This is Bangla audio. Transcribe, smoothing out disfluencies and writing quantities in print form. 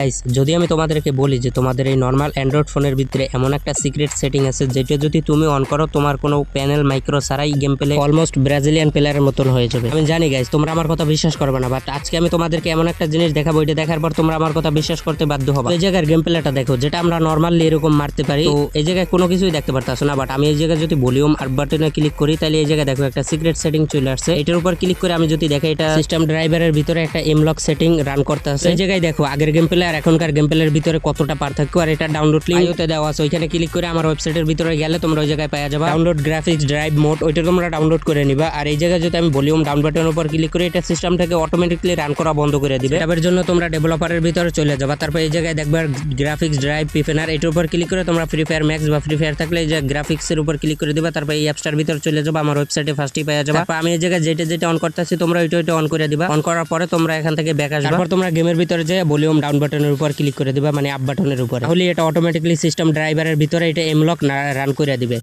গাইস, যদি আমি তোমাদেরকে বলি যে তোমাদের এই নর্মাল অ্যান্ড্রয়েড ফোনের ভিতরে এমন একটা সিক্রেট সেটিং আছে যেটা যদি তুমি অন করো তোমার কোনো প্যানেল মাইক্রো ছাড়াই গেম প্লে অলমোস্ট ব্রাজিলিয়ান প্লেয়ারের মতন হয়ে যাবে। আমি জানি গাইস তোমরা আমার কথা বিশ্বাস করবে না, বাট আজকে আমি তোমাদেরকে এমন একটা জিনিস দেখাবো, এটা দেখার পর তোমরা আমার কথা বিশ্বাস করতে বাধ্য হবে। এই জায়গার গেম প্লেটা দেখো, যেটা আমরা নর্মালি এরকম মারতে পারি, তো এই জায়গায় কোনো কিছুই দেখতে পারতাছো না, বাট আমি এই জায়গায় যদি ভলিউম আর বাটনে ক্লিক করি তাহলে এই জায়গায় দেখো একটা সিক্রেট সেটিং চলে আসছে। এটার উপর ক্লিক করে আমি যদি দেখি এটা সিস্টেম ড্রাইভারের ভিতরে একটা এমলক সেটিং রান করতে আছে। এই জায়গায় দেখো আগের গেম প্লে আর এখনকার গেম প্লের ভিতরে কতটা পার্থক্য, আর এটা ডাউনলোড লিঙ্কতে দেওয়া আছে। ওইখানে ক্লিক করে আমার ওয়েবসাইটের ভিতরে গেলে তোমরা ওই জায়গায় পাওয়া যাবে ডাউনলোড গ্রাফিক্স ড্রাইভ মোড, ওইটা তোমরা ডাউনলোড করে নিবা। আর এই জায়গায় যদি আমি ভলিউম ডাউন বাটনের উপর ক্লিক করি এটা সিস্টেম থেকে অটোমেটিকলি রান করা বন্ধ করে দিবে। এটার জন্য তোমরা ডেভেলপারের ভিতরে চলে যাবা, তারপর এই জায়গায় দেখবে গ্রাফিক্স ড্রাইভ পিফেনার, এটার উপর ক্লিক করে তোমরা ফ্রি ফায়ার ম্যাক্স বা ফ্রি ফায়ার থাকলে এই যে গ্রাফিক্সের উপর ক্লিক করে দিবা। তারপর এই অ্যাপসটার ভিতরে চলে যাবা, আমার ওয়েবসাইটে ফার্স্টই পাওয়া যাবে। তারপর আমি এই জায়গায় যেটা অন করতেছি তোমরা ওইটা অন করে দিবা। অন করার পরে তোমরা এখান থেকে ব্যাক আসবে, তারপর তোমরা গেমের ভিতরে যে ভলিউম ডাউন বাটনের উপর ক্লিক করে দিবা, মানে আপ বাটনের উপর, তাহলে এটা অটোমেটিকলি সিস্টেম ড্রাইভারের ভিতরে এটা এমলক রান করে দিবে।